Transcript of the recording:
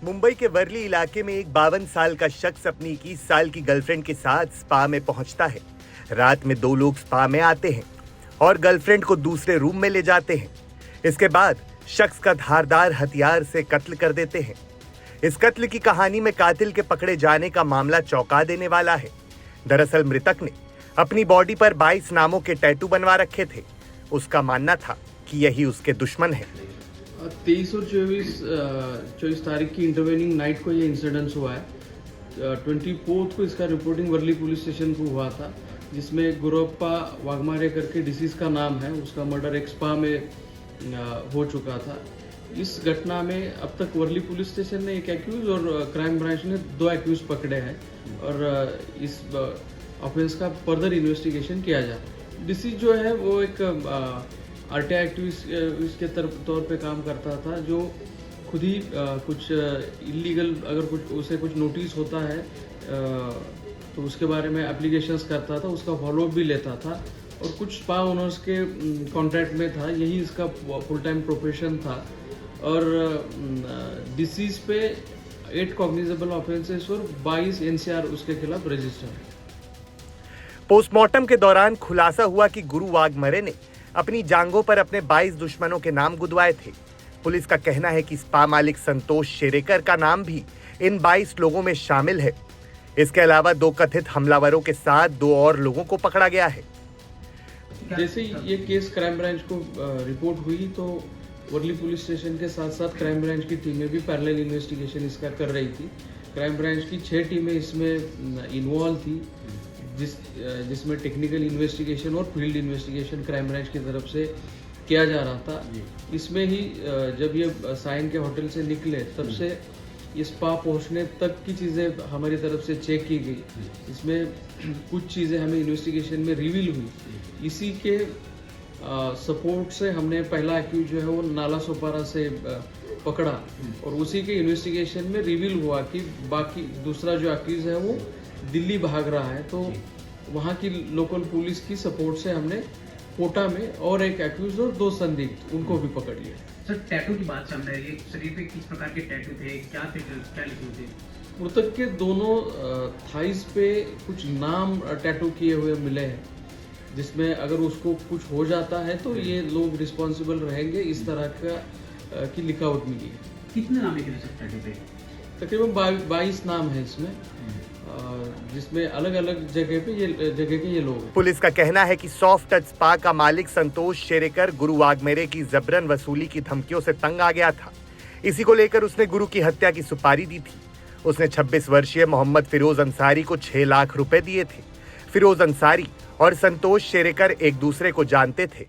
मुंबई के वर्ली इलाके में एक 52 साल का शख्स अपनी 21 साल की गर्लफ्रेंड के साथ स्पा में पहुंचता है। रात में दो लोग स्पा में आते हैं और गर्लफ्रेंड को दूसरे रूम में ले जाते हैं। इसके बाद शख्स का धारदार हथियार से कत्ल कर देते हैं। इस कत्ल की कहानी में कातिल के पकड़े जाने का मामला चौंका देने वाला है। दरअसल मृतक ने अपनी बॉडी पर 22 नामों के टैटू बनवा रखे थे। उसका मानना था कि यही उसके दुश्मन है। 23 और 24 तारीख की इंटरवेनिंग नाइट को ये इंसिडेंस हुआ है। 24 को इसका रिपोर्टिंग वर्ली पुलिस स्टेशन को हुआ था, जिसमें गुरप्पा वाघमारे करके डिसीज का नाम है। उसका मर्डर एक स्पा में हो चुका था। इस घटना में अब तक वर्ली पुलिस स्टेशन ने एक एक्यूज और क्राइम ब्रांच ने 2 एक्यूज पकड़े हैं और इस ऑफेंस का फर्दर इन्वेस्टिगेशन किया जा रहा है। डिसीज जो है वो एक आरटीआई एक्टिविस्ट के तौर पे काम करता था, जो खुद ही कुछ इलीगल अगर उसे कुछ नोटिस होता है तो उसके बारे में एप्लीकेशंस करता था, उसका फॉलोअप भी लेता था और कुछ स्पा ओनर्स के कॉन्ट्रैक्ट में था। यही इसका फुल टाइम प्रोफेशन था और डिसीज पे 8 कॉग्निजेबल ऑफेंसेस और 22 एनसीआर उसके खिलाफ रजिस्टर है। पोस्टमार्टम के दौरान खुलासा हुआ कि गुरु वाघमरे ने अपनी जांघों पर अपने 22 दुश्मनों के नाम गुदवाए थे। पुलिस का कहना है कि स्पा मालिक संतोष शेरेकर का नाम भी इन 22 लोगों में शामिल है। इसके अलावा 2 कथित हमलावरों के साथ 2 और लोगों को पकड़ा गया है। जैसे ये केस क्राइम ब्रांच को रिपोर्ट हुई तो वर्ली पुलिस स्टेशन के साथ साथ क्राइम ब्रांच की टीमें भी पैरेलल इन्वेस्टिगेशन इसका कर रही थी। क्राइम ब्रांच की 6 टीमें इसमें इन्वॉल्व थी, जिसमें टेक्निकल इन्वेस्टिगेशन और फील्ड इन्वेस्टिगेशन क्राइम ब्रांच की तरफ से किया जा रहा था। इसमें ही जब ये साइन के होटल से निकले तब से ये स्पा पहुंचने तक की चीज़ें हमारी तरफ से चेक की गई। इसमें कुछ चीज़ें हमें इन्वेस्टिगेशन में रिवील हुई। इसी के सपोर्ट से हमने पहला एक्यूज जो है वो नाला सोपारा से पकड़ा और उसी के इन्वेस्टिगेशन में रिवील हुआ कि बाकी दूसरा जो एक्यूज है वो दिल्ली भाग रहा है। तो वहाँ की लोकल पुलिस की सपोर्ट से हमने कोटा में और एक एक्यूज और 2 संदिग्ध उनको भी पकड़ लिया। सर, टैटू की बात चल रही है, शरीर पे किस प्रकार के टैटू थे, क्या लिखे थे? मृतक के दोनों थाइस पे कुछ नाम टैटू किए हुए मिले हैं, जिसमें अगर उसको कुछ हो जाता है तो ये लोग रिस्पॉन्सिबल रहेंगे, इस तरह का की लिखावट मिली है। कितने नाम लिखे थे सर टैटू पे? तकरीबन 22 नाम है इसमें, जिसमें अलग अलग जगह के ये लोग। पुलिस का कहना है कि सॉफ्ट टच स्पा का मालिक संतोष शेरेकर गुरु वाघमेरे की जबरन वसूली की धमकियों से तंग आ गया था। इसी को लेकर उसने गुरु की हत्या की सुपारी दी थी। उसने 26 वर्षीय मोहम्मद फिरोज अंसारी को 6 लाख रुपए दिए थे। फिरोज अंसारी और संतोष शेरेकर एक दूसरे को जानते थे।